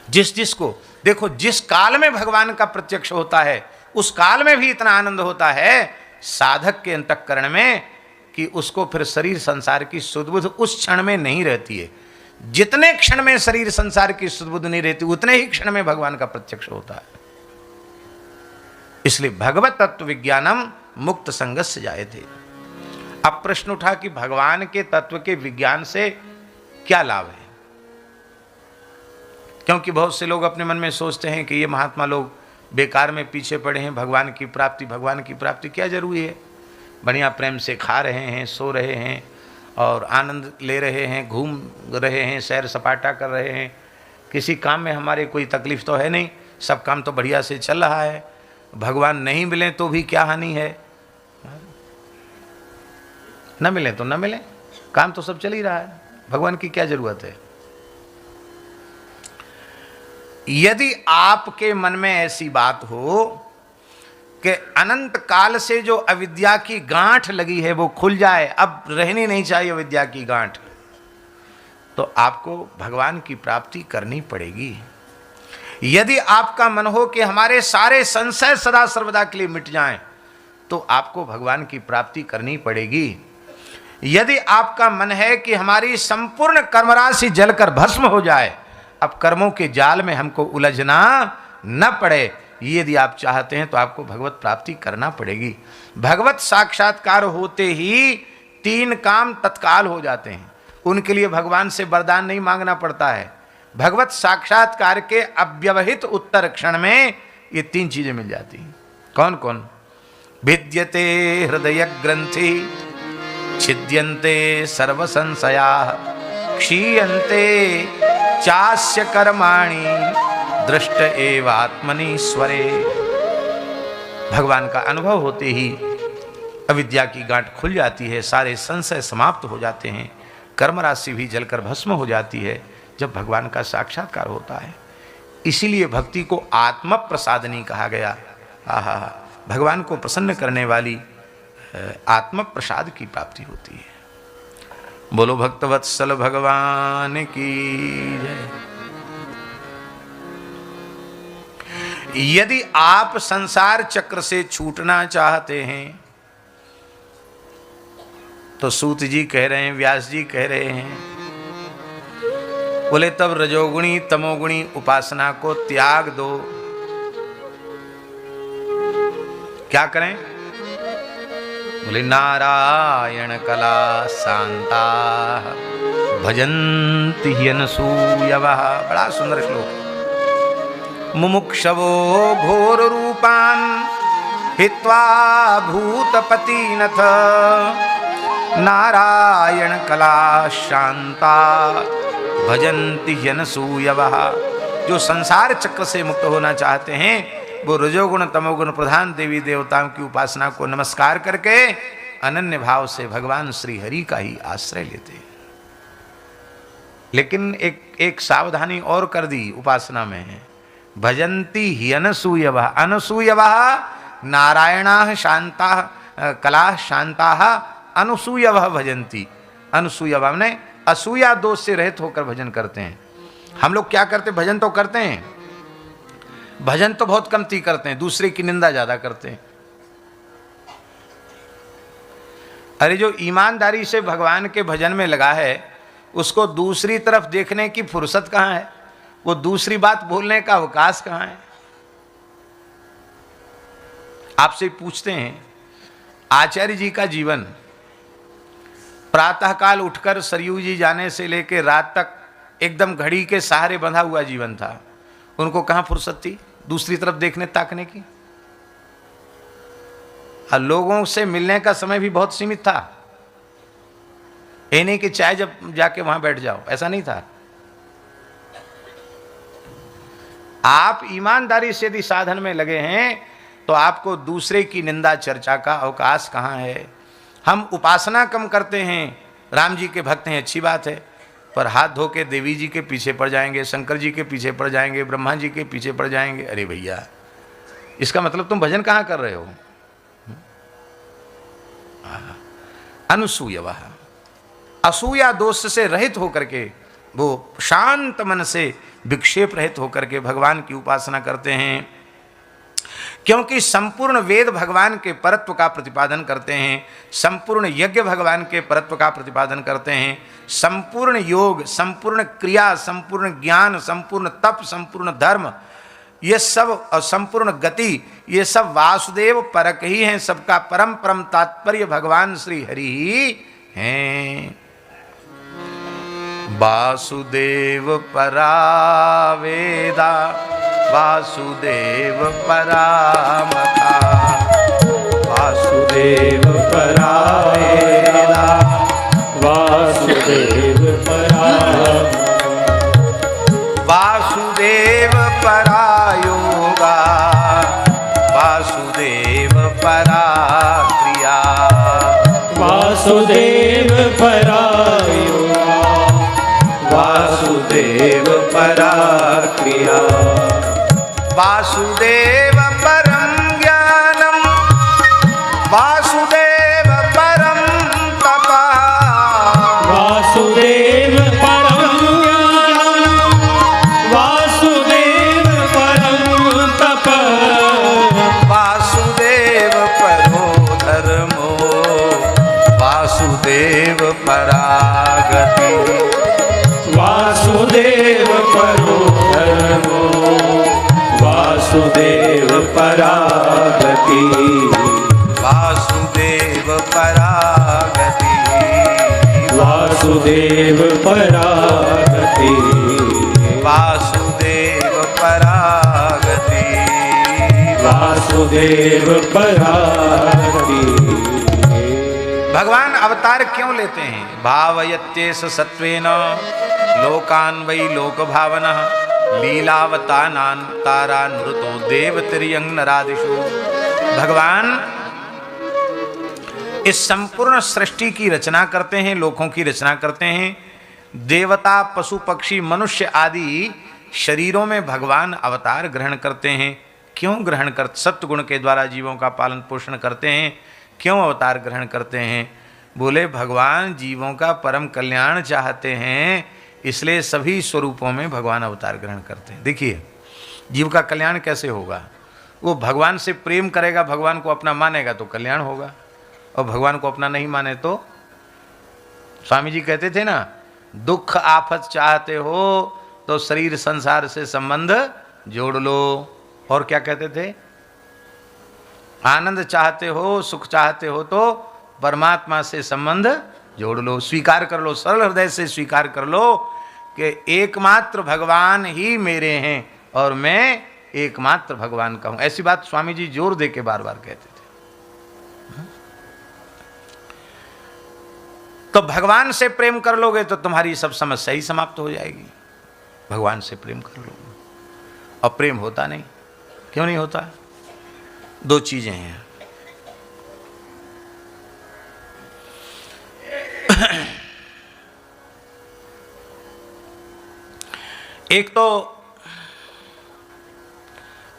जिस जिसको देखो, जिस काल में भगवान का प्रत्यक्ष होता है उस काल में भी इतना आनंद होता है साधक के अंतःकरण में कि उसको फिर शरीर संसार की सुध-बुध उस क्षण में नहीं रहती है। जितने क्षण में शरीर संसार की सुध-बुध नहीं रहती उतने ही क्षण में भगवान का प्रत्यक्ष होता है। इसलिए भगवत तत्व विज्ञानम मुक्त संगस्य जायते। अब प्रश्न उठा कि भगवान के तत्व के विज्ञान से क्या लाभ है, क्योंकि बहुत से लोग अपने मन में सोचते हैं कि ये महात्मा लोग बेकार में पीछे पड़े हैं, भगवान की प्राप्ति क्या जरूरी है, बढ़िया प्रेम से खा रहे हैं, सो रहे हैं और आनंद ले रहे हैं, घूम रहे हैं, सैर सपाटा कर रहे हैं, किसी काम में हमारे कोई तकलीफ तो है नहीं, सब काम तो बढ़िया से चल रहा है, भगवान नहीं मिले तो भी क्या हानि है, न मिले तो न मिले, काम तो सब चल ही रहा है, भगवान की क्या जरूरत है। यदि आपके मन में ऐसी बात हो कि अनंत काल से जो अविद्या की गांठ लगी है वो खुल जाए, अब रहनी नहीं चाहिए अविद्या की गांठ, तो आपको भगवान की प्राप्ति करनी पड़ेगी। यदि आपका मन हो कि हमारे सारे संशय सदा सर्वदा के लिए मिट जाएं, तो आपको भगवान की प्राप्ति करनी पड़ेगी। यदि आपका मन है कि हमारी संपूर्ण कर्मराशि जलकर भस्म हो जाए, अब कर्मों के जाल में हमको उलझना न पड़े, यदि आप चाहते हैं तो आपको भगवत प्राप्ति करना पड़ेगी। भगवत साक्षात्कार होते ही 3 काम तत्काल हो जाते हैं, उनके लिए भगवान से वरदान नहीं मांगना पड़ता है। भगवत साक्षात्कार के अव्यवहित उत्तर क्षण में ये 3 चीजें मिल जाती हैं। कौन कौन? भिद्यते हृदय ग्रंथि, छिद्यन्ते सर्व संशया, क्षीयन्ते चास्य कर्माणि, दृष्ट एवात्मनीश्वरे। भगवान का अनुभव होते ही अविद्या की गांठ खुल जाती है, सारे संशय समाप्त हो जाते हैं, कर्म राशि भी जलकर भस्म हो जाती है जब भगवान का साक्षात्कार होता है। इसीलिए भक्ति को आत्म प्रसादनी कहा गया। आहा, भगवान को प्रसन्न करने वाली आत्म प्रसाद की प्राप्ति होती है। बोलो भक्तवत्सल भगवान की जय। यदि आप संसार चक्र से छूटना चाहते हैं तो सूत जी कह रहे हैं, व्यास जी कह रहे हैं, बोले तब रजोगुणी तमोगुणी उपासना को त्याग दो। क्या करें? बोले नारायण कला शांता भजन्ति ह्यनसूयवः। बड़ा सुंदर श्लोक। मुमुक्षवो घोर रूपान् हित्वा भूतपतिनथ, नारायण कला शांता भजन्ति ह्यनसूयवः। जो संसार चक्र से मुक्त होना चाहते हैं वो रजोगुण तमोगुण प्रधान देवी देवताओं की उपासना को नमस्कार करके अनन्य भाव से भगवान श्री हरि का ही आश्रय लेते हैं। लेकिन एक सावधानी और कर दी उपासना में है, भजन्ति हि अनसूयवः। अनसूयवः नारायणाः शांताः कलाः शांताः अनसूयवः भजन्ति। अनसूयवः ने असूया दोष से रहित होकर भजन करते हैं। हम लोग क्या करते? भजन तो करते हैं, भजन तो बहुत कमती करते हैं, दूसरे की निंदा ज्यादा करते हैं। अरे जो ईमानदारी से भगवान के भजन में लगा है उसको दूसरी तरफ देखने की फुर्सत कहाँ है, वो दूसरी बात बोलने का अवकाश कहाँ है। आपसे पूछते हैं, आचार्य जी का जीवन प्रातःकाल उठकर सरयू जी जाने से लेकर रात तक एकदम घड़ी के सहारे बंधा हुआ जीवन था। उनको कहाँ फुर्सत थी दूसरी तरफ देखने ताकने की। और लोगों से मिलने का समय भी बहुत सीमित था। ये नहीं कि चाय जब जाके वहां बैठ जाओ, ऐसा नहीं था। आप ईमानदारी से यदि साधन में लगे हैं तो आपको दूसरे की निंदा चर्चा का अवकाश कहाँ है। हम उपासना कम करते हैं, राम जी के भक्त हैं, अच्छी बात है, पर हाथ धो के देवी जी के पीछे पड़ जाएंगे, शंकर जी के पीछे पड़ जाएंगे, ब्रह्मा जी के पीछे पड़ जाएंगे। अरे भैया, इसका मतलब तुम भजन कहाँ कर रहे हो। अनसूयवः, असूया दोष से रहित होकर के वो शांत मन से विक्षेप रहित होकर के भगवान की उपासना करते हैं, क्योंकि संपूर्ण वेद भगवान के परत्व का प्रतिपादन करते हैं, संपूर्ण यज्ञ भगवान के परत्व का प्रतिपादन करते हैं, संपूर्ण योग, संपूर्ण क्रिया, संपूर्ण ज्ञान, संपूर्ण तप, संपूर्ण धर्म, ये सब और संपूर्ण गति, ये सब वासुदेव परक ही हैं। सबका परम परम तात्पर्य भगवान श्री हरि ही हैं। वासुदेव परा वेदा वासुदेव परामथा, वासुदेव परा वेदा वासुदेव परामथा, वासुदेव परा योगा वासुदेव परा क्रिया, वासुदेव परा योगा वासुदेव परा क्रिया, वासुदेव परम ज्ञानम वासुदेव परम तपः, वासुदेव परम ज्ञानम वासुदेव परम तपः, वासुदेव परो धर्मो वासुदेव परागति, वासुदेव परो धर्मो वासुदेव परागति, वासुदेव परागति, वासुदेव परागति, वासुदेव परागति, वासुदेव परागति। भगवान अवतार क्यों लेते हैं? भावयत्येष सत्वेन लोकान् वै लोक भावनः लीलावतानान् तारानुरुतो देवतिर्यं नरादिषु। भगवान इस संपूर्ण सृष्टि की रचना करते हैं, लोकों की रचना करते हैं। देवता, पशु, पक्षी, मनुष्य आदि शरीरों में भगवान अवतार ग्रहण करते हैं। क्यों ग्रहण कर? सत्गुण के द्वारा जीवों का पालन पोषण करते हैं। क्यों अवतार ग्रहण करते हैं? बोले भगवान जीवों का परम कल्याण चाहते हैं, इसलिए सभी स्वरूपों में भगवान अवतार ग्रहण करते हैं। देखिए जीव का कल्याण कैसे होगा? वो भगवान से प्रेम करेगा, भगवान को अपना मानेगा तो कल्याण होगा, और भगवान को अपना नहीं माने तो? स्वामी जी कहते थे ना, दुख आफत चाहते हो तो शरीर संसार से संबंध जोड़ लो। और क्या कहते थे? आनंद चाहते हो, सुख चाहते हो तो परमात्मा से संबंध जोड़ लो, स्वीकार कर लो, सरल हृदय से स्वीकार कर लो कि एकमात्र भगवान ही मेरे हैं और मैं एकमात्र भगवान का हूं। ऐसी बात स्वामी जी जोर दे के बार बार कहते थे। तो भगवान से प्रेम कर लोगे तो तुम्हारी सब समस्या ही समाप्त हो जाएगी। भगवान से प्रेम कर लोगे। और प्रेम होता नहीं। क्यों नहीं होता? दो चीजें हैं। एक तो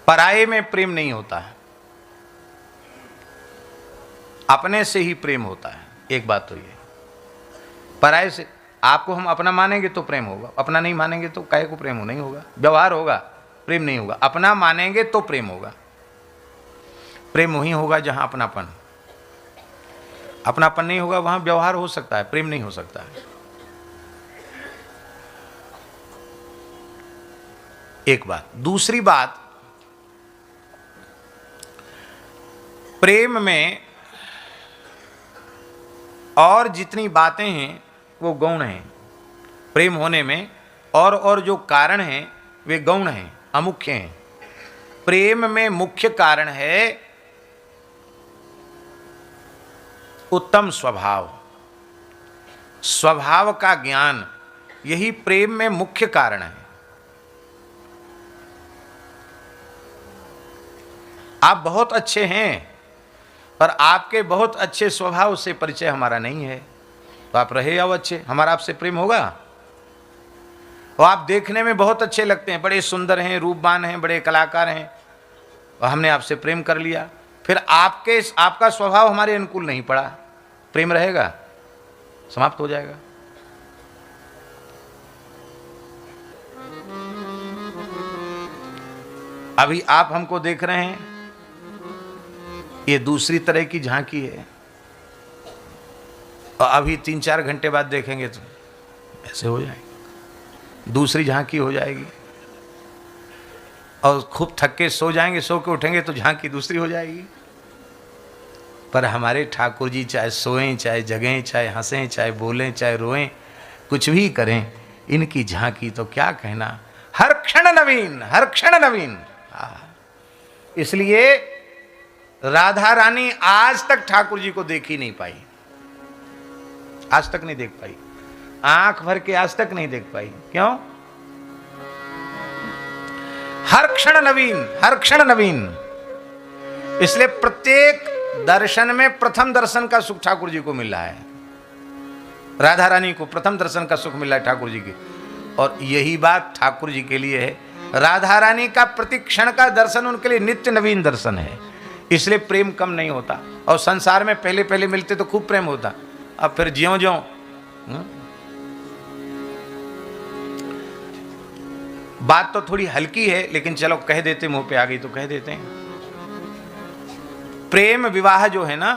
पराये में प्रेम नहीं होता है, अपने से ही प्रेम होता है। एक बात तो ये, पराये से आपको हम अपना मानेंगे तो प्रेम होगा, अपना नहीं मानेंगे तो काहे को प्रेम हो? नहीं होगा। व्यवहार होगा, प्रेम नहीं होगा। अपना मानेंगे तो प्रेम होगा। प्रेम वहीं होगा जहां अपनापन। अपनापन नहीं होगा वहां व्यवहार हो सकता है, प्रेम नहीं हो सकता है। एक बात। दूसरी बात, प्रेम में और जितनी बातें हैं वो गौण हैं। प्रेम होने में और जो कारण हैं वे गौण हैं, अमुख्य हैं। प्रेम में मुख्य कारण है उत्तम स्वभाव, स्वभाव का ज्ञान। यही प्रेम में मुख्य कारण है। आप बहुत अच्छे हैं पर आपके बहुत अच्छे स्वभाव से परिचय हमारा नहीं है, तो आप रहे अब अच्छे, हमारा आपसे प्रेम होगा? और आप देखने में बहुत अच्छे लगते हैं, बड़े सुंदर हैं, रूपवान हैं, बड़े कलाकार हैं, और हमने आपसे प्रेम कर लिया, फिर आपका स्वभाव हमारे अनुकूल नहीं पड़ा, प्रेम रहेगा? समाप्त हो जाएगा। अभी आप हमको देख रहे हैं, ये दूसरी तरह की झांकी है, और अभी 3-4 घंटे बाद देखेंगे तो ऐसे हो जाएगी, दूसरी झांकी हो जाएगी। और खूब थक के सो जाएंगे, सो के उठेंगे तो झांकी दूसरी हो जाएगी। पर हमारे ठाकुर जी चाहे सोएं, चाहे जगें, चाहे हंसें, चाहे बोलें, चाहे रोएं, कुछ भी करें, इनकी झांकी तो क्या कहना, हर क्षण नवीन, हर क्षण नवीन। इसलिए राधा रानी आज तक ठाकुर जी को देख ही नहीं पाई, आज तक नहीं देख पाई, आंख भर के आज तक नहीं देख पाई। क्यों? हर क्षण नवीन, हर क्षण नवीन। इसलिए प्रत्येक दर्शन में प्रथम दर्शन का सुख ठाकुर जी को मिल रहा है, राधा रानी को प्रथम दर्शन का सुख मिल रहा है ठाकुर जी के। और यही बात ठाकुर जी के लिए है, राधा रानी का प्रति क्षण का दर्शन उनके लिए नित्य नवीन दर्शन है। इसलिए प्रेम कम नहीं होता। और संसार में पहले पहले मिलते तो खूब प्रेम होता, अब फिर ज्यों ज्यों बात तो थोड़ी हल्की है, लेकिन चलो कह देते, मुंह पे आ गई तो कह देते हैं। प्रेम विवाह जो है ना,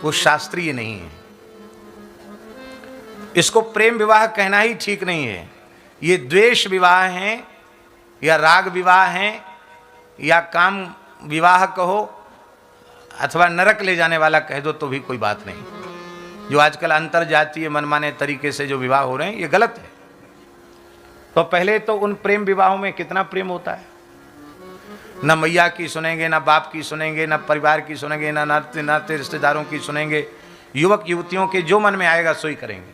वो शास्त्रीय नहीं है, इसको प्रेम विवाह कहना ही ठीक नहीं है। ये द्वेष विवाह हैं, या राग विवाह हैं, या काम विवाह कहो, अथवा नरक ले जाने वाला कह दो तो भी कोई बात नहीं। जो आजकल अंतर जातीय मनमाने तरीके से जो विवाह हो रहे हैं, ये गलत है। तो पहले तो उन प्रेम विवाहों में कितना प्रेम होता है, न मैया की सुनेंगे, न बाप की सुनेंगे, न परिवार की सुनेंगे, न नाते नाते रिश्तेदारों की सुनेंगे, युवक युवतियों के जो मन में आएगा सो ही करेंगे।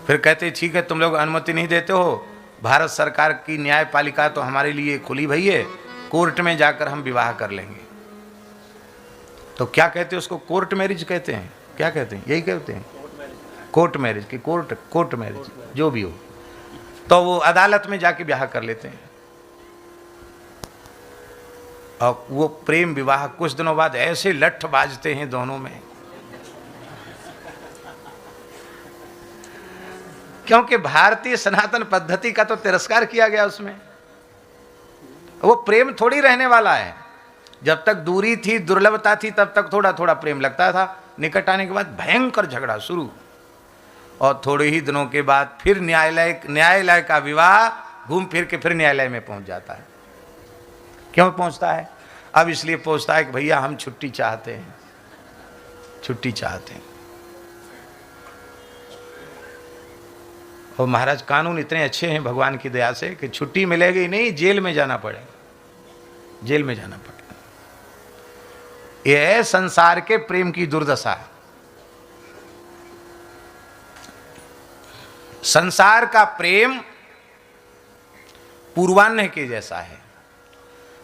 फिर कहते ठीक है, तुम लोग अनुमति नहीं देते हो, भारत सरकार की न्यायपालिका तो हमारे लिए खुली भई है, कोर्ट में जाकर हम विवाह कर लेंगे। तो क्या कहते हैं उसको? कोर्ट मैरिज कहते हैं। क्या कहते हैं? यही कहते हैं, कोर्ट मैरिज की, कोर्ट मैरिज जो भी हो। तो वो अदालत में जाके ब्याह कर लेते हैं, और वो प्रेम विवाह कुछ दिनों बाद ऐसे लठ बाजते हैं दोनों में, क्योंकि भारतीय सनातन पद्धति का तो तिरस्कार किया गया उसमें। वो प्रेम थोड़ी रहने वाला है। जब तक दूरी थी, दुर्लभता थी, तब तक थोड़ा थोड़ा प्रेम लगता था, निकट आने के बाद भयंकर झगड़ा शुरू, और थोड़े ही दिनों के बाद फिर न्यायालय का विवाह घूम फिर के फिर न्यायालय में पहुंच जाता है। क्यों पहुंचता है? अब इसलिए पहुंचता है कि भैया हम छुट्टी चाहते हैं, छुट्टी चाहते हैं। और महाराज कानून इतने अच्छे हैं भगवान की दया से कि छुट्टी मिलेगी नहीं, जेल में जाना पड़ेगा, जेल में जाना पड़ेगा। यह है संसार के प्रेम की दुर्दशा। संसार का प्रेम पूर्वाह्न के जैसा है,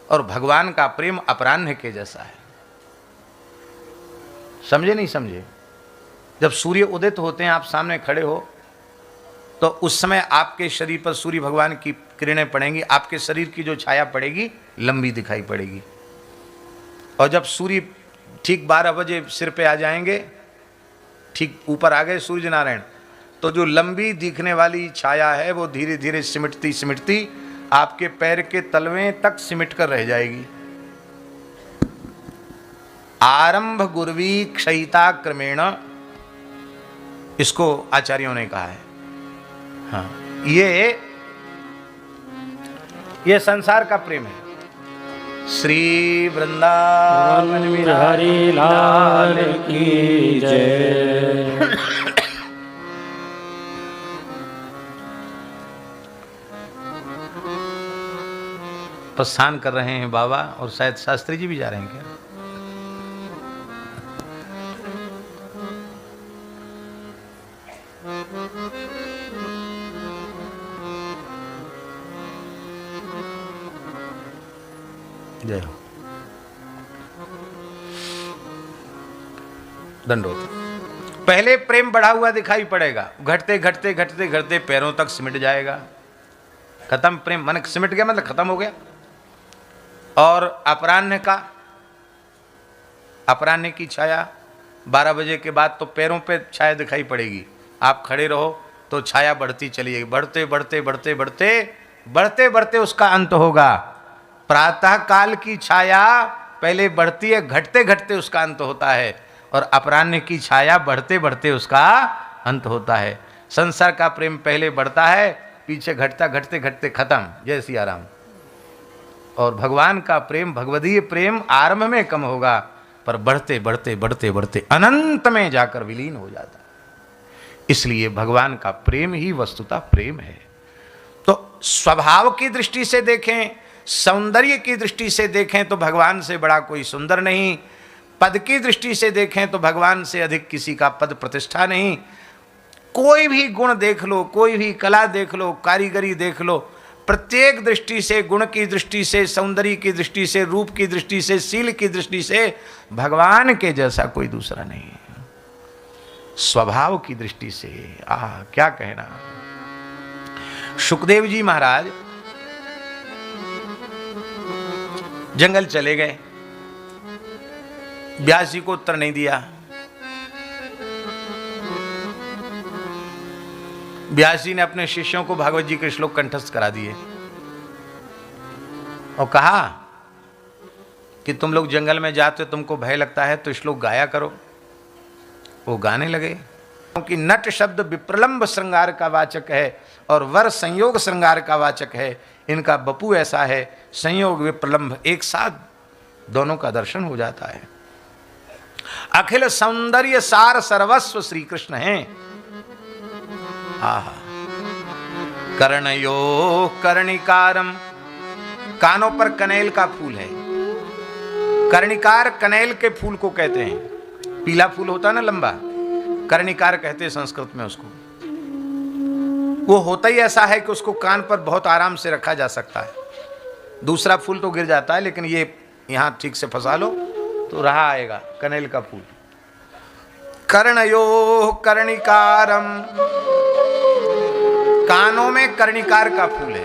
और भगवान का प्रेम अपराह्न के जैसा है। समझे नहीं समझे? जब सूर्य उदित होते हैं, आप सामने खड़े हो, तो उस समय आपके शरीर पर सूर्य भगवान की किरणें पड़ेंगी, आपके शरीर की जो छाया पड़ेगी लंबी दिखाई पड़ेगी। और जब सूर्य ठीक 12 बजे सिर पे आ जाएंगे, ठीक ऊपर आ गए सूर्य नारायण, तो जो लंबी दिखने वाली छाया है वो धीरे धीरे सिमटती सिमटती आपके पैर के तलवे तक सिमट कर रह जाएगी। आरंभ गुरवी क्षयिता क्रमेण, इसको आचार्यों ने कहा है। हाँ, ये संसार का प्रेम है। श्री वृंदावन हरि लाल की जय। प्रस्थान कर रहे हैं बाबा, और शायद शास्त्री जी भी जा रहे हैं क्या? जय हो। दंडोत। पहले प्रेम बढ़ा हुआ दिखाई पड़ेगा, घटते घटते घटते घटते पैरों तक सिमट जाएगा, खत्म प्रेम, मन सिमट गया मतलब खत्म हो गया। और अपराह्न का, अपराह्न की छाया 12 बजे के बाद तो पैरों पे छाया दिखाई पड़ेगी। आप खड़े रहो तो छाया बढ़ती चली जाएगी, बढ़ते बढ़ते बढ़ते बढ़ते बढ़ते बढ़ते उसका अंत होगा। प्रातः काल की छाया पहले बढ़ती है, घटते घटते उसका अंत होता है, और अपराह्न की छाया बढ़ते बढ़ते उसका अंत होता है। संसार का प्रेम पहले बढ़ता है, पीछे घटता, घटते घटते खत्म। जय सिया राम। और भगवान का प्रेम, भगवदीय प्रेम आरंभ में कम होगा, पर बढ़ते बढ़ते बढ़ते बढ़ते अनंत में जाकर विलीन हो जाता है। इसलिए भगवान का प्रेम ही वस्तुतः प्रेम है। तो स्वभाव की दृष्टि से देखें, सौंदर्य की दृष्टि से देखें तो भगवान से बड़ा कोई सुंदर नहीं, पद की दृष्टि से देखें तो भगवान से अधिक किसी का पद प्रतिष्ठा नहीं। कोई भी गुण देख लो, कोई भी कला देख लो, कारीगरी देख लो, प्रत्येक दृष्टि से, गुण की दृष्टि से, सौंदर्य की दृष्टि से, रूप की दृष्टि से, शील की दृष्टि से भगवान के जैसा कोई दूसरा नहीं है। स्वभाव की दृष्टि से क्या कहना। सुखदेव जी महाराज जंगल चले गए, व्यास जी को उत्तर नहीं दिया। व्यास जी ने अपने शिष्यों को भागवत जी के श्लोक कंठस्थ करा दिए और कहा कि तुम लोग जंगल में जाते हो, तुमको भय लगता है तो श्लोक गाया करो। वो गाने लगे, क्योंकि नट शब्द विप्रलंब श्रृंगार का वाचक है और वर संयोग श्रृंगार का वाचक है। इनका बपू ऐसा है, संयोग विप्रलंब एक साथ दोनों का दर्शन हो जाता है। अखिल सौंदर्य सार सर्वस्व श्री कृष्ण हैं। आहा, कर्णयो कर्णिकारम, कानों पर कनेल का फूल है। कर्णिकार कनेल के फूल को कहते हैं, पीला फूल होता ना लंबा, कर्णिकार कहते हैं संस्कृत में उसको। वो होता ही ऐसा है कि उसको कान पर बहुत आराम से रखा जा सकता है। दूसरा फूल तो गिर जाता है, लेकिन ये यहां ठीक से फंसा लो तो रहा आएगा कनेल का फूल। कर्णयो कर्णिकारम, कानों में कर्णिकार का फूल है।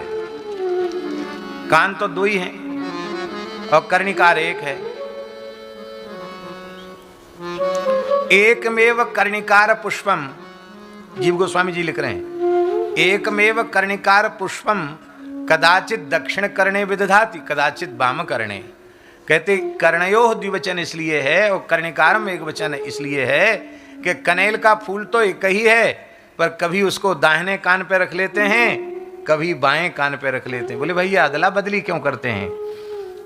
कान तो दो ही हैं और कर्णिकार एक है। एकमेव कर्णिकार पुष्पम, जीव गोस्वामी जी लिख रहे हैं, एकमेव कर्णिकार पुष्पम कदाचित दक्षिण कर्णे विदधाति कदाचित वाम कर्णे। कहते कर्णयो द्विवचन इसलिए है और कर्णिकारम एक वचन इसलिए है कि कनेल का फूल तो एक ही है, पर कभी उसको दाहिने कान पे रख लेते हैं, कभी बाएं कान पे रख लेते हैं। बोले भैया अदला बदली क्यों करते हैं?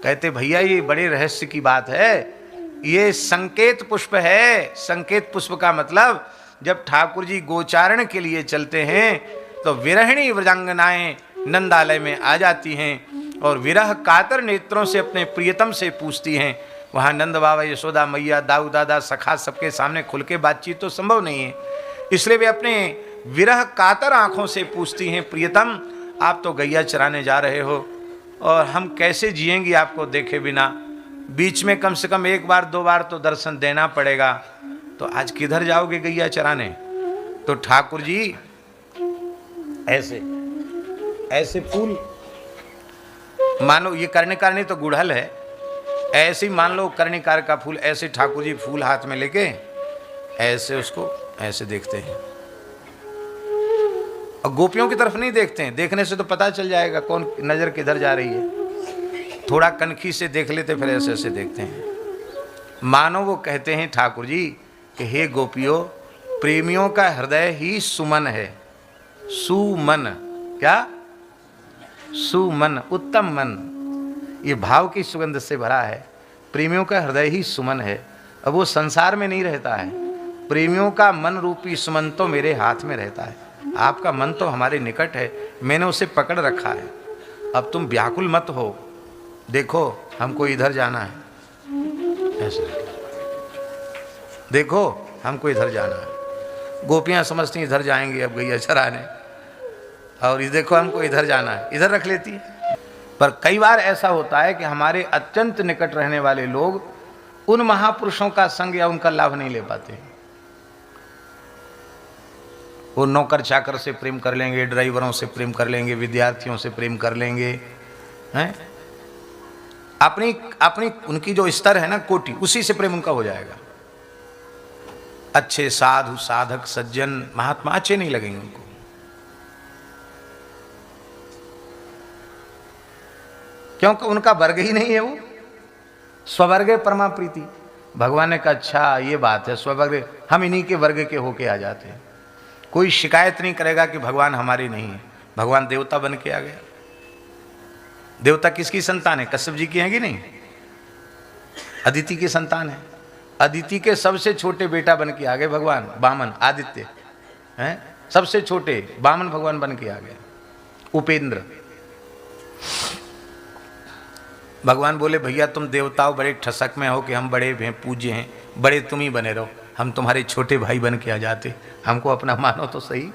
कहते भैया ये बड़े रहस्य की बात है, ये संकेत पुष्प है। संकेत पुष्प का मतलब जब ठाकुर जी गोचारण के लिए चलते हैं तो विरहिणी व्रजांगनाएं नंदालय में आ जाती हैं और विरह कातर नेत्रों से अपने प्रियतम से पूछती हैं। वहाँ नंद बाबा, यशोदा मैया, दाऊ दादा, सखा सबके सामने खुल के बातचीत तो संभव नहीं है, इसलिए वे अपने विरह कातर आंखों से पूछती हैं, प्रियतम आप तो गैया चराने जा रहे हो और हम कैसे जिएंगी आपको देखे बिना, बीच में कम से कम एक बार दो बार तो दर्शन देना पड़ेगा, तो आज किधर जाओगे गैया चराने? तो ठाकुर जी ऐसे ऐसे फूल, मानो ये कर्णिकार नहीं तो गुड़हल है, ऐसे ही मान लो कर्णिकार का फूल, ऐसे ठाकुर जी फूल हाथ में लेके ऐसे उसको ऐसे देखते हैं और गोपियों की तरफ नहीं देखते हैं। देखने से तो पता चल जाएगा कौन नजर किधर जा रही है, थोड़ा कनखी से देख लेते, फिर ऐसे ऐसे देखते हैं। मानो वो कहते हैं ठाकुर जी कि हे गोपियों, प्रेमियों का हृदय ही सुमन है। सुमन, क्या? सुमन, उत्तम मन, ये भाव की सुगंध से भरा है। प्रेमियों का हृदय ही सुमन है। अब वो संसार में नहीं रहता है, प्रेमियों का मन रूपी सुमन तो मेरे हाथ में रहता है। आपका मन तो हमारे निकट है, मैंने उसे पकड़ रखा है। अब तुम व्याकुल मत हो, देखो हमको इधर जाना है, ऐसे देखो हमको इधर जाना है। गोपियां समझती इधर जाएंगे अब गैया चराने, और ये देखो हमको इधर जाना है, इधर रख लेती है। पर कई बार ऐसा होता है कि हमारे अत्यंत निकट रहने वाले लोग उन महापुरुषों का संग या उनका लाभ नहीं ले पाते। वो नौकर चाकर से प्रेम कर लेंगे, ड्राइवरों से प्रेम कर लेंगे, विद्यार्थियों से प्रेम कर लेंगे, हैं? अपनी अपनी उनकी जो स्तर है ना कोटि, उसी से प्रेम उनका हो जाएगा। अच्छे साधु साधक सज्जन महात्मा अच्छे नहीं लगेंगे उनको। क्योंकि उनका वर्ग ही नहीं है वो। स्वर्ग परमा प्रीति। भगवान ने कहा अच्छा ये बात है, स्वर्ग हम इन्हीं के वर्ग के होके आ जाते हैं। कोई शिकायत नहीं करेगा कि भगवान हमारे नहीं है। भगवान देवता बन के आ गया। देवता किसकी संतान है? कश्यप जी की है कि नहीं? अदिति की संतान है। अदिति के सबसे छोटे बेटा बन के आ गए भगवान वामन आदित्य हैं। सबसे छोटे वामन भगवान बन के आ गए। उपेंद्र। भगवान बोले भैया तुम देवताओं बड़े ठसक में हो कि हम बड़े पूज्य हैं, बड़े तुम ही बने रहो, हम तुम्हारे छोटे भाई बन के आ जाते, हमको अपना मानो तो सही।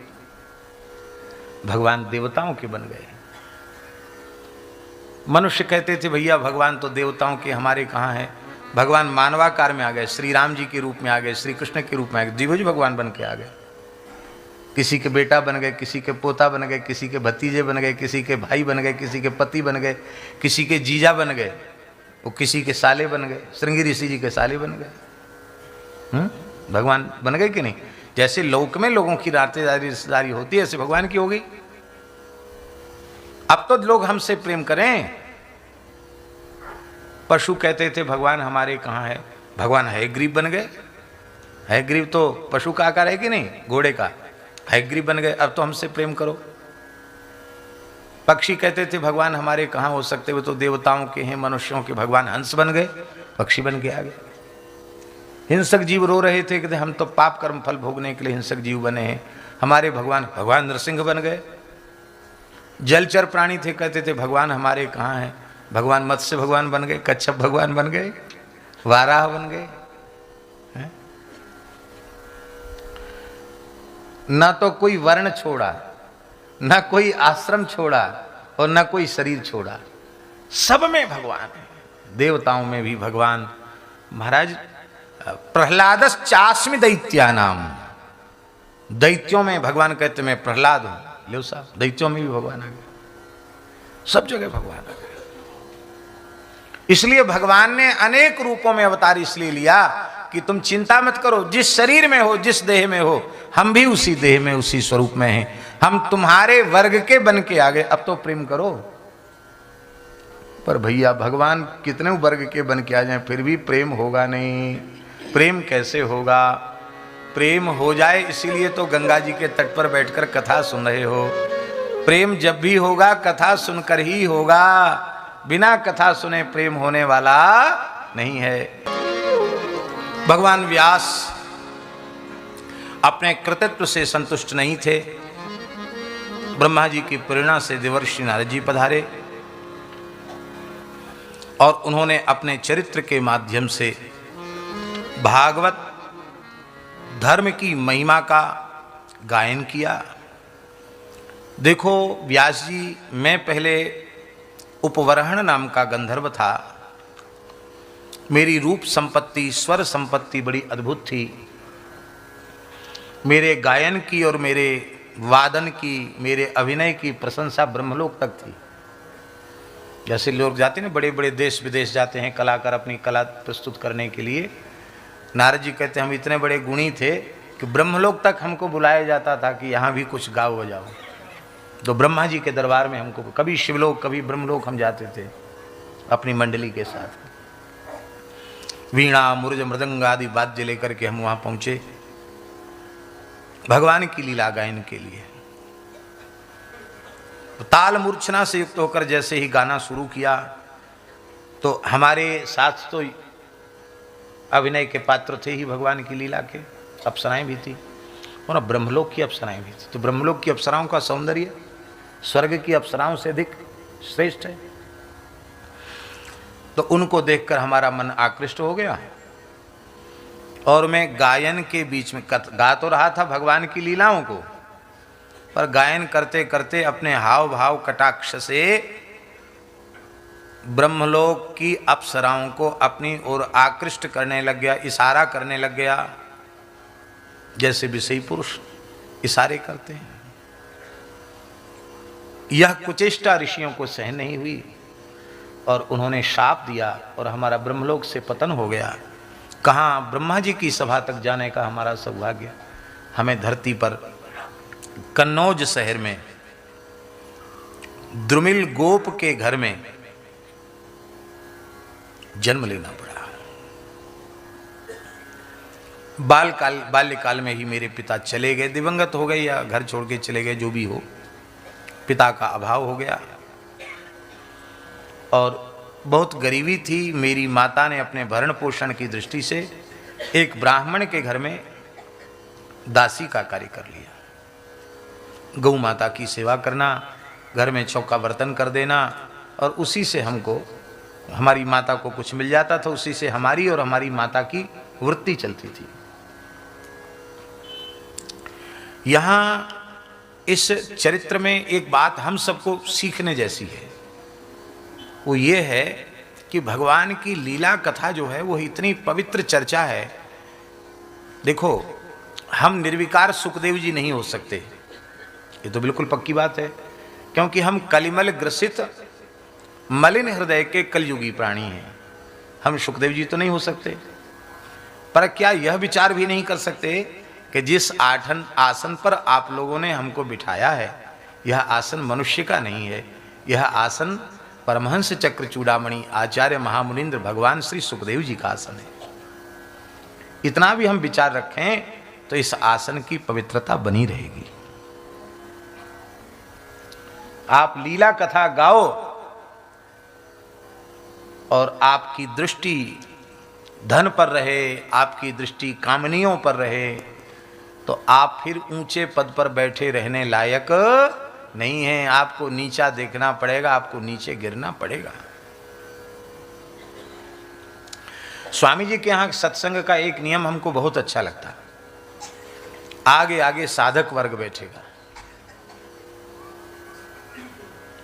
भगवान देवताओं के बन गए। मनुष्य कहते थे भैया भगवान तो देवताओं के हमारे कहाँ हैं। भगवान मानवाकार में आ गए, श्री राम जी के रूप में आ गए, श्री कृष्ण के रूप में आ गए, द्विभुज भगवान बन के आ गए। किसी के बेटा बन गए, किसी के पोता बन गए, किसी के भतीजे बन गए, किसी के भाई बन गए, किसी के पति बन गए, किसी के जीजा बन गए, वो किसी के साले बन गए, श्रृंगी ऋषि जी के साले बन गए। भगवान बन गए कि नहीं? जैसे लोक में लोगों की रिश्तेदारी होती है ऐसे भगवान की हो गई। अब तो लोग हमसे प्रेम करें। पशु कहते थे भगवान हमारे कहाँ है, भगवान हयग्रीव बन गए। हयग्रीव तो पशु का आकार है कि नहीं, घोड़े का। हयग्रीव बन गए, अब तो हमसे प्रेम करो। पक्षी कहते थे भगवान हमारे कहाँ हो सकते, वो तो देवताओं के हैं, मनुष्यों के। भगवान हंस बन गए, पक्षी बन के आ गए। हिंसक जीव रो रहे थे कि हम तो पाप कर्म फल भोगने के लिए हिंसक जीव बने हैं, हमारे भगवान नरसिंह बन गए। जलचर प्राणी थे, कहते थे भगवान हमारे कहाँ हैं, भगवान मत्स्य भगवान बन गए, कच्छप भगवान बन गए, वाराह बन गए। ना तो कोई वर्ण छोड़ा, ना कोई आश्रम छोड़ा और ना कोई शरीर छोड़ा, सब में भगवान है। देवताओं में भी भगवान। महाराज प्रहलादस चास्मि दैत्यानाम, दैत्यों में भगवान कहते मैं प्रहलाद हूं। लो साहब, दैत्यों में भी भगवान आ गए, सब जगह भगवान आ गए। इसलिए भगवान ने अनेक रूपों में अवतार इसलिए लिया कि तुम चिंता मत करो, जिस शरीर में हो, जिस देह में हो, हम भी उसी देह में उसी स्वरूप में हैं, हम तुम्हारे वर्ग के बन के आ गए, अब तो प्रेम करो। पर भैया भगवान कितने वर्ग के बन के आ जाए फिर भी प्रेम होगा नहीं। प्रेम कैसे होगा? प्रेम हो जाए इसीलिए तो गंगा जी के तट पर बैठकर कथा सुन रहे हो। प्रेम जब भी होगा कथा सुनकर ही होगा, बिना कथा सुने प्रेम होने वाला नहीं है। भगवान व्यास अपने कृतित्व से संतुष्ट नहीं थे। ब्रह्मा जी की प्रेरणा से देवर्षि नारद जी पधारे और उन्होंने अपने चरित्र के माध्यम से भागवत धर्म की महिमा का गायन किया। देखो व्यास जी, मैं पहले उपवरहण नाम का गंधर्व था। मेरी रूप संपत्ति, स्वर संपत्ति बड़ी अद्भुत थी। मेरे गायन की और मेरे वादन की, मेरे अभिनय की प्रशंसा ब्रह्मलोक तक थी। जैसे लोग जाते हैं ना, बड़े बड़े देश विदेश जाते हैं कलाकार अपनी कला प्रस्तुत करने के लिए। नारद जी कहते हैं हम इतने बड़े गुणी थे कि ब्रह्मलोक तक हमको बुलाया जाता था कि यहाँ भी कुछ गाओ बजाओ। तो ब्रह्मा जी के दरबार में हमको कभी शिवलोक कभी ब्रह्मलोक हम जाते थे अपनी मंडली के साथ। वीणा मुरज मृदंग आदि वाद्य लेकर के हम वहाँ पहुँचे भगवान की लीला गायन के लिए। ताल मूर्छना से युक्त होकर जैसे ही गाना शुरू किया तो हमारे साथ तो अभिनय के पात्र थे ही भगवान की लीला के, अप्सराएं भी थी और ब्रह्मलोक की अप्सराएं भी थी। तो ब्रह्मलोक की अप्सराओं का सौंदर्य स्वर्ग की अप्सराओं से अधिक श्रेष्ठ है। तो उनको देखकर हमारा मन आकृष्ट हो गया और मैं गायन के बीच में गा तो रहा था भगवान की लीलाओं को, पर गायन करते करते अपने हाव भाव कटाक्ष से ब्रह्मलोक की अप्सराओं को अपनी ओर आकृष्ट करने लग गया, इशारा करने लग गया जैसे विषयी पुरुष इशारे करते हैं। यह कुचेष्टा ऋषियों को सहन नहीं हुई और उन्होंने शाप दिया और हमारा ब्रह्मलोक से पतन हो गया। कहाँ ब्रह्मा जी की सभा तक जाने का हमारा सौभाग्य। हमें धरती पर कन्नौज शहर में द्रुमिल गोप के घर में जन्म लेना पड़ा। बाल्यकाल में ही मेरे पिता चले गए, दिवंगत हो गए या घर छोड़ के चले गए, जो भी हो, पिता का अभाव हो गया। और बहुत गरीबी थी। मेरी माता ने अपने भरण पोषण की दृष्टि से एक ब्राह्मण के घर में दासी का कार्य कर लिया। गौ माता की सेवा करना, घर में चौका बर्तन कर देना, और उसी से हमको, हमारी माता को कुछ मिल जाता था, उसी से हमारी और हमारी माता की वृत्ति चलती थी। यहाँ इस चरित्र में एक बात हम सबको सीखने जैसी है, वो ये है कि भगवान की लीला कथा जो है वो इतनी पवित्र चर्चा है। देखो, हम निर्विकार सुखदेव जी नहीं हो सकते, ये तो बिल्कुल पक्की बात है, क्योंकि हम कलिमल ग्रसित मलिन हृदय के कलयुगी प्राणी हैं। हम सुखदेव जी तो नहीं हो सकते। पर क्या यह विचार भी नहीं कर सकते कि जिस आसन पर आप लोगों ने हमको बिठाया है, यह आसन मनुष्य का नहीं है, यह आसन परमहंस चक्र चूड़ामणि आचार्य महामुनिंद्र भगवान श्री सुखदेव जी का आसन है। इतना भी हम विचार रखें तो इस आसन की पवित्रता बनी रहेगी। आप लीला कथा गाओ और आपकी दृष्टि धन पर रहे, आपकी दृष्टि कामनियों पर रहे, तो आप फिर ऊंचे पद पर बैठे रहने लायक नहीं हैं। आपको नीचा देखना पड़ेगा, आपको नीचे गिरना पड़ेगा। स्वामी जी के यहाँ सत्संग का एक नियम हमको बहुत अच्छा लगता है। आगे आगे साधक वर्ग बैठेगा।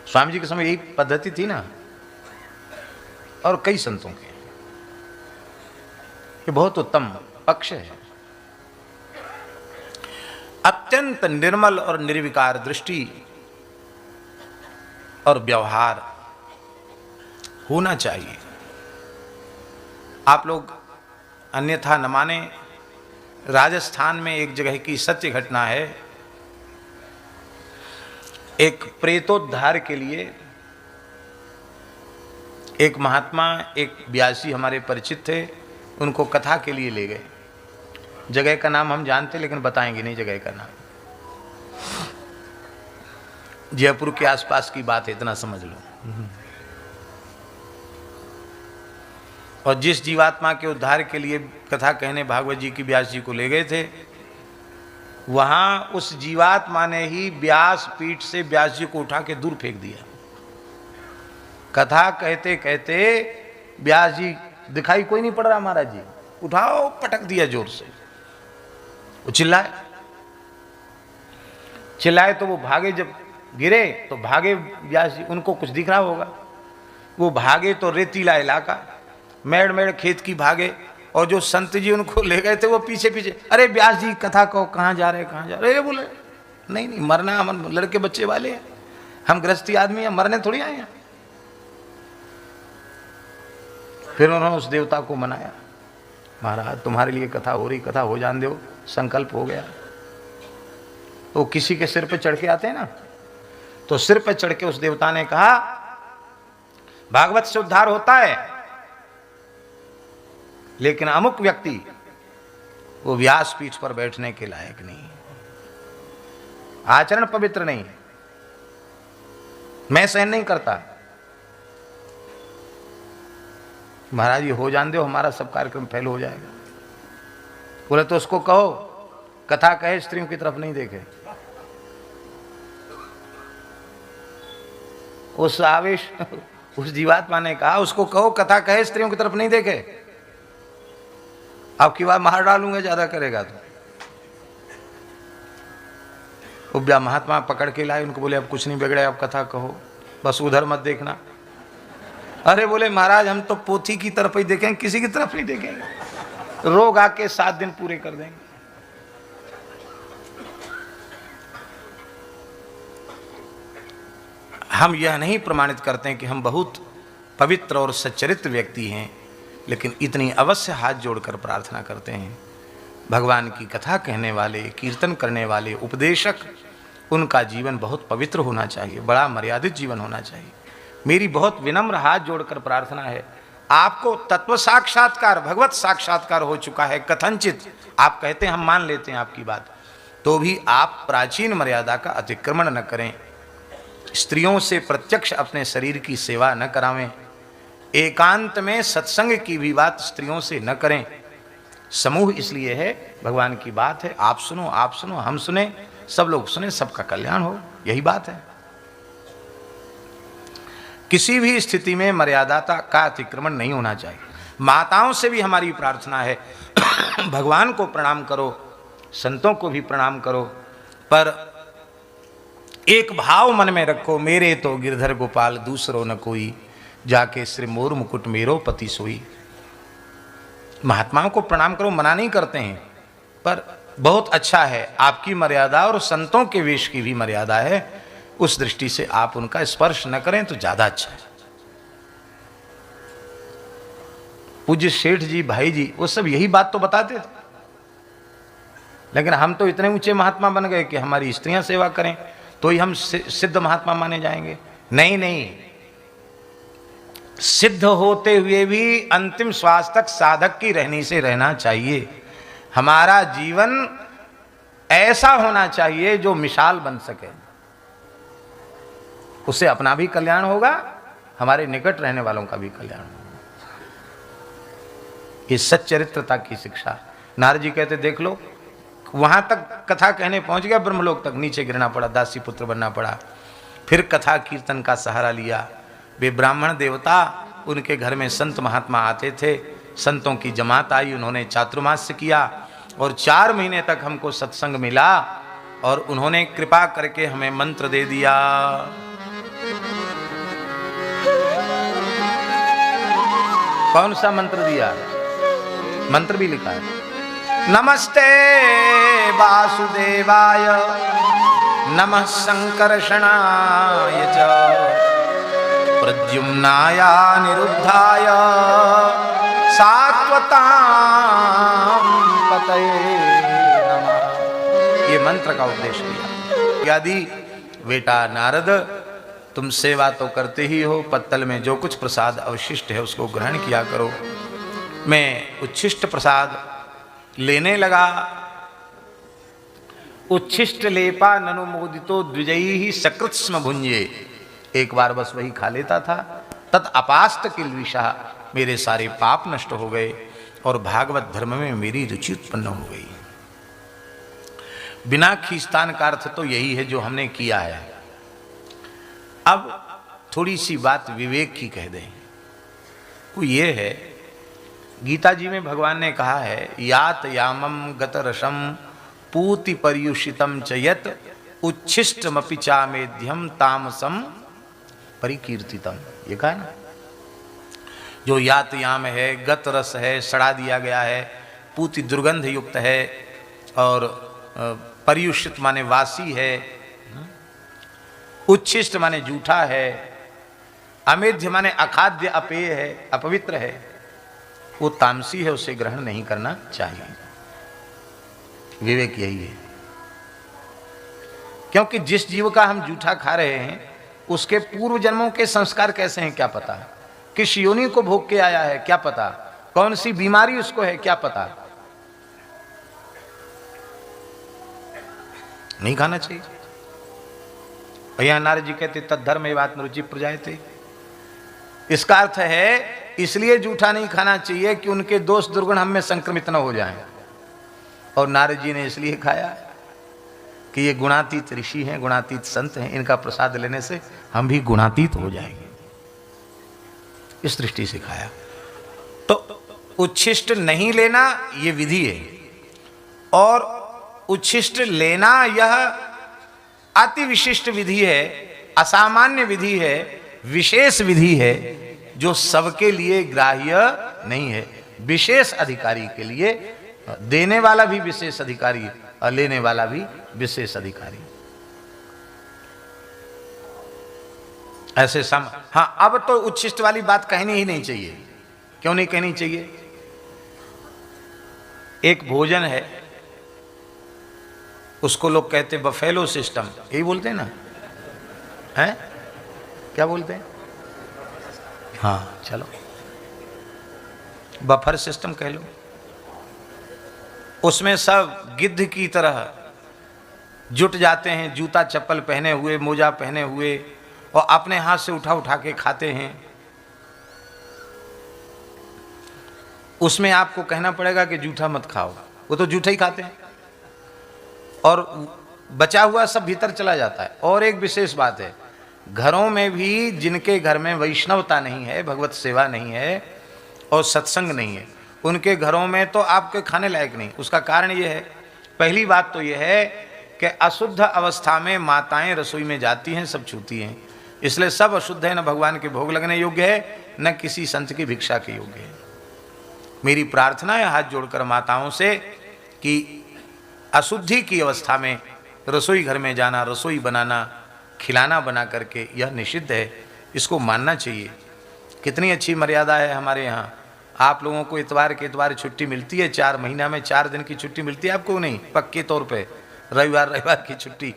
स्वामी जी के समय यही पद्धति थी ना, और कई संतों के। ये बहुत उत्तम पक्ष है। अत्यंत निर्मल और निर्विकार दृष्टि और व्यवहार होना चाहिए। आप लोग अन्यथा न माने, राजस्थान में एक जगह की सत्य घटना है। एक प्रेतोद्धार के लिए एक महात्मा, एक व्यासी हमारे परिचित थे, उनको कथा के लिए ले गए। जगह का नाम हम जानते लेकिन बताएंगे नहीं जगह का नाम। जयपुर के आसपास की बात है, इतना समझ लो। और जिस जीवात्मा के उद्धार के लिए कथा कहने भागवत जी की व्यास जी को ले गए थे, वहां उस जीवात्मा ने ही व्यास पीठ से व्यास जी को उठा के दूर फेंक दिया। कथा कहते कहते व्यास जी दिखाई कोई नहीं पड़ रहा, महाराज जी उठाओ, पटक दिया जोर से। वो चिल्लाए तो वो भागे, जब गिरे तो भागे व्यास जी, उनको कुछ दिख रहा होगा। वो भागे तो रेतीला इलाका, मेड़ मेड़ खेत की भागे, और जो संत जी उनको ले गए थे वो पीछे पीछे, अरे व्यास जी कथा कहो, कहाँ जा रहे, कहाँ जा रहे। बोले नहीं नहीं, मरना हम लड़के बच्चे वाले हैं, हम गृहस्थी आदमी हैं, मरने थोड़ी आए हैं। फिर उन्होंने उस देवता को मनाया, महाराज तुम्हारे लिए कथा हो रही, कथा हो जान दो, संकल्प हो गया। तो किसी के सिर पे चढ़ के आते हैं ना, तो सिर पे चढ़ के उस देवता ने कहा, भागवत से उद्धार होता है, लेकिन अमुक व्यक्ति वो व्यासपीठ पर बैठने के लायक नहीं, आचरण पवित्र नहीं, मैं सहन नहीं करता। महाराज ये हो जान दो, हमारा सब कार्यक्रम फेल हो जाएगा। बोले तो उसको कहो कथा कहे, स्त्रियों की तरफ नहीं देखे। उस आवेश उस जीवात्मा ने कहा, उसको कहो कथा कहे, स्त्रियों की तरफ नहीं देखे। आपकी बात मार डालूंगा ज्यादा करेगा तो। वो महात्मा पकड़ के लाए, उनको बोले अब कुछ नहीं बिगड़े, आप कथा कहो, बस उधर मत देखना। अरे बोले महाराज हम तो पोथी की तरफ ही देखेंगे, किसी की तरफ नहीं देखेंगे, रोग आके 7 दिन पूरे कर देंगे। हम यह नहीं प्रमाणित करते हैं कि हम बहुत पवित्र और सच्चरित्र व्यक्ति हैं, लेकिन इतनी अवश्य हाथ जोड़कर प्रार्थना करते हैं, भगवान की कथा कहने वाले, कीर्तन करने वाले, उपदेशक, उनका जीवन बहुत पवित्र होना चाहिए, बड़ा मर्यादित जीवन होना चाहिए। मेरी बहुत विनम्र हाथ जोड़कर प्रार्थना है, आपको तत्व साक्षात्कार, भगवत साक्षात्कार हो चुका है कथनचित, आप कहते हैं हम मान लेते हैं आपकी बात, तो भी आप प्राचीन मर्यादा का अतिक्रमण न करें। स्त्रियों से प्रत्यक्ष अपने शरीर की सेवा न करावें। एकांत में सत्संग की भी बात स्त्रियों से न करें। समूह इसलिए है, भगवान की बात है, आप सुनो, आप सुनो, हम सुने, सब लोग सुने, सबका कल्याण हो, यही बात है। किसी भी स्थिति में मर्यादा का अतिक्रमण नहीं होना चाहिए। माताओं से भी हमारी प्रार्थना है भगवान को प्रणाम करो, संतों को भी प्रणाम करो, पर एक भाव मन में रखो, मेरे तो गिरधर गोपाल दूसरो न कोई, जाके श्री मोर मुकुट मेरो पति सोई। महात्माओं को प्रणाम करो, मना नहीं करते हैं, पर बहुत अच्छा है, आपकी मर्यादा और संतों के वेश की भी मर्यादा है, उस दृष्टि से आप उनका स्पर्श न करें तो ज्यादा अच्छा है। पूज्य सेठ जी, भाई जी, वो सब यही बात तो बताते थे, लेकिन हम तो इतने ऊंचे महात्मा बन गए कि हमारी स्त्रियां सेवा करें तो ही हम सिद्ध महात्मा माने जाएंगे। नहीं नहीं, सिद्ध होते हुए भी अंतिम श्वास तक साधक की रहनी से रहना चाहिए। हमारा जीवन ऐसा होना चाहिए जो मिसाल बन सके, उससे अपना भी कल्याण होगा, हमारे निकट रहने वालों का भी कल्याण होगा। ये सच्चरित्रता की शिक्षा। नारद जी कहते देख लो, वहां तक कथा कहने पहुंच गया, ब्रह्मलोक तक नीचे गिरना पड़ा, दासी पुत्र बनना पड़ा। फिर कथा कीर्तन का सहारा लिया। वे ब्राह्मण देवता, उनके घर में संत महात्मा आते थे, संतों की जमात आई, उन्होंने चातुर्मास्य किया और 4 महीने तक हमको सत्संग मिला और उन्होंने कृपा करके हमें मंत्र दे दिया। कौन सा मंत्र दिया? मंत्र भी लिखा है, नमस्ते वासुदेवाय नमः संकर्षणाय च प्रद्युम्नाय निरुद्धाय सात्वतां पतये नमः। ये मंत्र का उपदेश दिया। यदि बेटा नारद, तुम सेवा तो करते ही हो, पत्तल में जो कुछ प्रसाद अवशिष्ट है उसको ग्रहण किया करो। मैं उच्छिष्ट प्रसाद लेने लगा। उच्छिष्ट लेपा ननुमोदितो द्विजयी ही सकृत स्म भुंजे। एक बार बस वही खा लेता था। तत् अपास्त किल्विषा, मेरे सारे पाप नष्ट हो गए और भागवत धर्म में मेरी रुचि उत्पन्न हो गई। बिना खींचतान का अर्थ तो यही है जो हमने किया है। अब थोड़ी सी बात विवेक की कह दें। वो ये है, गीता जी में भगवान ने कहा है, यात यामम गत रसम पूति पर्युषितम च यत उच्छिष्टमपि चामेध्यम तामसम परिकीर्तितम। ये कहा ना, जो यात याम है, गत रस है, सड़ा दिया गया है, पूति दुर्गंध युक्त है, और पर्युषित माने वासी है, उच्छिष्ट माने जूठा है, अमेध्य माने अखाद्य अपेय है, अपवित्र है, वो तामसी है, उसे ग्रहण नहीं करना चाहिए। विवेक यही है। क्योंकि जिस जीव का हम जूठा खा रहे हैं उसके पूर्व जन्मों के संस्कार कैसे हैं क्या पता, किस योनि को भोग के आया है क्या पता, कौन सी बीमारी उसको है क्या पता। नहीं खाना चाहिए। भैया नारद जी कहते तद्धर्म एवात्म रुचि प्रजायते। इसका अर्थ है इसलिए जूठा नहीं खाना चाहिए कि उनके दोष दुर्गुण हम में संक्रमित न हो जाएं। और नारद जी ने इसलिए खाया कि ये गुणातीत ऋषि हैं, गुणातीत संत हैं, इनका प्रसाद लेने से हम भी गुणातीत हो जाएंगे, इस दृष्टि से खाया। तो उच्छिष्ट नहीं लेना ये विधि है, और उच्छिष्ट लेना यह अति विशिष्ट विधि है, असामान्य विधि है, विशेष विधि है, जो सबके लिए ग्राह्य नहीं है। विशेष अधिकारी के लिए, देने वाला भी विशेष अधिकारी और लेने वाला भी विशेष अधिकारी। ऐसे सम हाँ, अब तो उच्छिष्ट वाली बात कहनी ही नहीं चाहिए। क्यों नहीं कहनी चाहिए? एक भोजन है, उसको लोग कहते बफेलो सिस्टम, यही बोलते हैं ना, हैं क्या बोलते हैं? हाँ चलो, बफर सिस्टम कह लो। उसमें सब गिद्ध की तरह जुट जाते हैं, जूता चप्पल पहने हुए, मोजा पहने हुए, और अपने हाथ से उठा उठा के खाते हैं। उसमें आपको कहना पड़ेगा कि जूठा मत खाओ, वो तो जूठा ही खाते हैं, और बचा हुआ सब भीतर चला जाता है। और एक विशेष बात है, घरों में भी जिनके घर में वैष्णवता नहीं है, भगवत सेवा नहीं है और सत्संग नहीं है, उनके घरों में तो आपके खाने लायक नहीं। उसका कारण ये है, पहली बात तो ये है कि अशुद्ध अवस्था में माताएं रसोई में जाती हैं, सब छूती हैं, इसलिए सब अशुद्ध है, न भगवान के भोग लगने योग्य है, न किसी संत की भिक्षा के योग्य है। मेरी प्रार्थना है हाथ जोड़कर माताओं से कि अशुद्धि की अवस्था में रसोई घर में जाना, रसोई बनाना, खिलाना बना करके, यह निषिद्ध है, इसको मानना चाहिए। कितनी अच्छी मर्यादा है हमारे यहाँ। आप लोगों को इतवार के इतवार छुट्टी मिलती है, 4 महीना में 4 दिन की छुट्टी मिलती है, आपको नहीं, पक्के तौर पे रविवार की छुट्टी।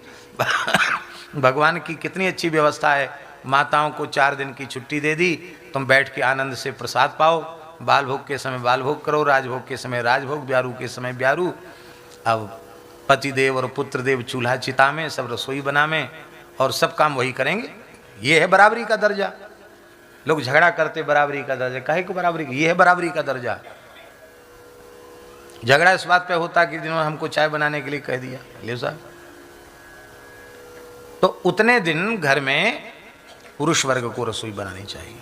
भगवान की कितनी अच्छी व्यवस्था है, माताओं को 4 दिन की छुट्टी दे दी, तुम बैठ के आनंद से प्रसाद पाओ, बाल भोग के समय बाल भोग करो, राजभोग के समय राजभोग, ब्यारू के समय ब्यारू। अब पतिदेव और पुत्रदेव चूल्हा चिता में, सब रसोई बना में, और सब काम वही करेंगे। ये है बराबरी का दर्जा। लोग झगड़ा करते बराबरी का दर्जा, काहे को बराबरी, ये है बराबरी का दर्जा। झगड़ा इस बात पे होता कि जिन्होंने हमको चाय बनाने के लिए कह दिया, ले साहब, तो उतने दिन घर में पुरुष वर्ग को रसोई बनानी चाहिए।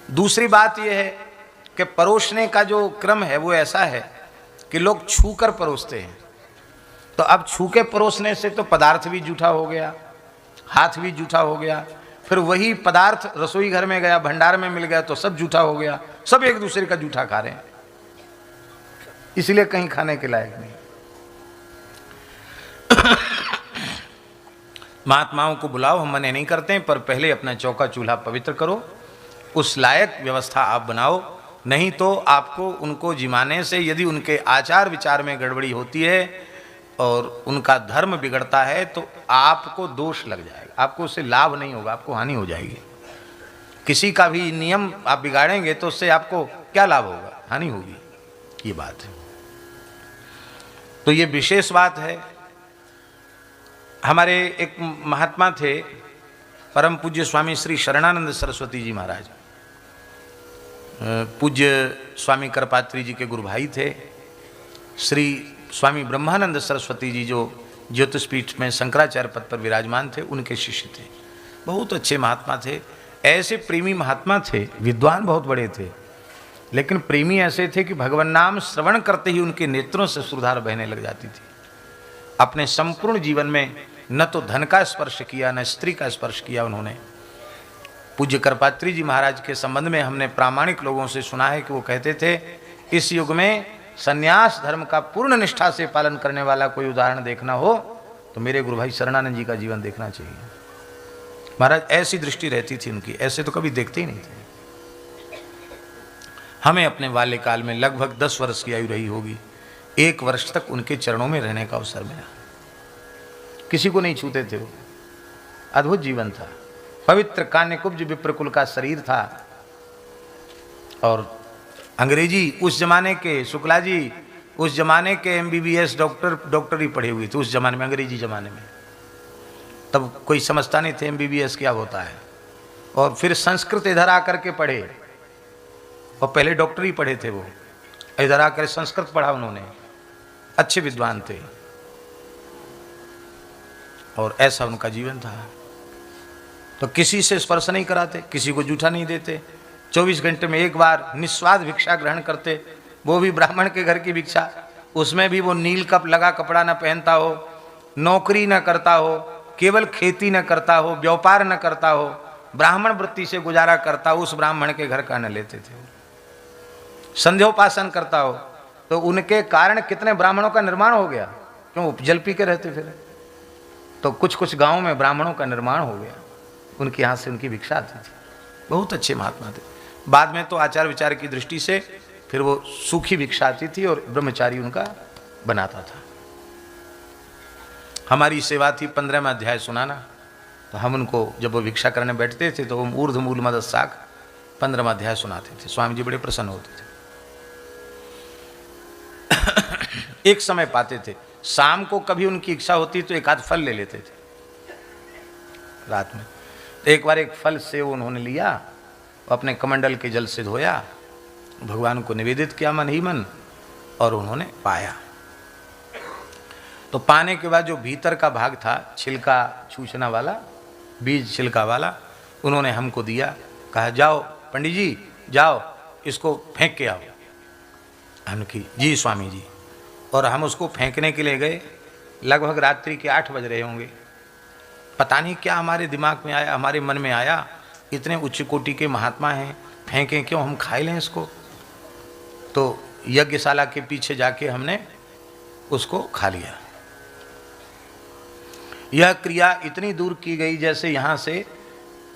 दूसरी बात यह है कि परोसने का जो क्रम है वो ऐसा है कि लोग छू कर परोसते हैं, तो अब छू के परोसने से तो पदार्थ भी जूठा हो गया, हाथ भी जूठा हो गया, फिर वही पदार्थ रसोई घर में गया, भंडार में मिल गया तो सब जूठा हो गया, सब एक दूसरे का जूठा खा रहे हैं, इसलिए कहीं खाने के लायक नहीं। महात्माओं को बुलाओ, हम मने नहीं करते हैं, पर पहले अपना चौका चूल्हा पवित्र करो, उस लायक व्यवस्था आप बनाओ, नहीं तो आपको उनको जिमाने से, यदि उनके आचार विचार में गड़बड़ी होती है और उनका धर्म बिगड़ता है तो आपको दोष लग जाएगा, आपको उससे लाभ नहीं होगा, आपको हानि हो जाएगी। किसी का भी नियम आप बिगाड़ेंगे तो उससे आपको क्या लाभ होगा, हानि होगी, ये बात है। तो ये विशेष बात है। हमारे एक महात्मा थे, परम पूज्य स्वामी श्री शरणानंद सरस्वती जी महाराज, पूज्य स्वामी करपात्री जी के गुरु भाई थे। श्री स्वामी ब्रह्मानंद सरस्वती जी जो ज्योतिषपीठ में शंकराचार्य पद पर विराजमान थे, उनके शिष्य थे। बहुत अच्छे महात्मा थे, ऐसे प्रेमी महात्मा थे, विद्वान बहुत बड़े थे, लेकिन प्रेमी ऐसे थे कि भगवान नाम श्रवण करते ही उनके नेत्रों से सुधार बहने लग जाती थी। अपने संपूर्ण जीवन में न तो धन का स्पर्श किया, न स्त्री का स्पर्श किया उन्होंने। पूज्य करपात्री जी महाराज के संबंध में हमने प्रामाणिक लोगों से सुना है कि वो कहते थे, इस युग में संन्यास धर्म का पूर्ण निष्ठा से पालन करने वाला कोई उदाहरण देखना हो तो मेरे गुरु भाई शरणानंद जी का जीवन देखना चाहिए। महाराज ऐसी दृष्टि रहती थी उनकी, ऐसे तो कभी देखते ही नहीं थे। हमें अपने बाल्यकाल में लगभग 10 वर्ष की आयु रही होगी, 1 वर्ष तक उनके चरणों में रहने का अवसर मिला। किसी को नहीं छूते थे वो, अद्भुत जीवन था। पवित्र कान्यकुब्ज विप्रकुल का शरीर था, और अंग्रेजी उस जमाने के, शुक्ला जी उस जमाने के MBBS डॉक्टरी पढ़े हुए थे उस जमाने में, अंग्रेजी जमाने में। तब कोई समझता नहीं थे MBBS क्या होता है, और फिर संस्कृत इधर आकर के पढ़े, और पहले डॉक्टरी पढ़े थे वो, इधर आकर संस्कृत पढ़ा उन्होंने, अच्छे विद्वान थे, और ऐसा उनका जीवन था। तो किसी से स्पर्श नहीं कराते, किसी को जूठा नहीं देते, 24 घंटे में एक बार निस्वाद भिक्षा ग्रहण करते, वो भी ब्राह्मण के घर की भिक्षा, उसमें भी वो नील कप लगा कपड़ा न पहनता हो, नौकरी न करता हो, केवल खेती न करता हो, व्यापार न करता हो, ब्राह्मण वृत्ति से गुजारा करता हो, उस ब्राह्मण के घर का न लेते थे। संध्योपासन करता हो, तो उनके कारण कितने ब्राह्मणों का निर्माण हो गया, क्यों जल पी के रहते फिर। तो कुछ कुछ गाँव में ब्राह्मणों का निर्माण हो गया, उनके यहाँ से उनकी भिक्षा आती थी। बहुत अच्छे महात्मा थे। बाद में तो आचार विचार की दृष्टि से फिर वो सूखी भिक्षा आती थी और ब्रह्मचारी उनका बनाता था। हमारी सेवा थी 15वां अध्याय सुनाना, तो हम उनको जब वो भिक्षा करने बैठते थे तो वो ऊर्ध्व मूल मद शाख 15वां अध्याय सुनाते थे। स्वामी जी बड़े प्रसन्न होते थे। एक समय पाते थे। शाम को कभी उनकी इच्छा होती तो एक आध फल ले लेते थे रात में। तो एक बार एक फल से उन्होंने लिया, अपने कमंडल के जल से धोया, भगवान को निवेदित किया मन ही मन, और उन्होंने पाया। तो पाने के बाद जो भीतर का भाग था, छिलका छूछना वाला, बीज छिलका वाला, उन्होंने हमको दिया। कहा जाओ पंडित जी जाओ इसको फेंक के आओ। हमने की जी स्वामी जी, और हम उसको फेंकने के लिए गए। लगभग रात्रि के 8 बज रहे होंगे। पता नहीं क्या हमारे दिमाग में आया, हमारे मन में आया, इतने उच्च कोटि के महात्मा हैं, फेंकें क्यों, हम खाए लें इसको। तो यज्ञशाला के पीछे जाके हमने उसको खा लिया। यह क्रिया इतनी दूर की गई जैसे यहाँ से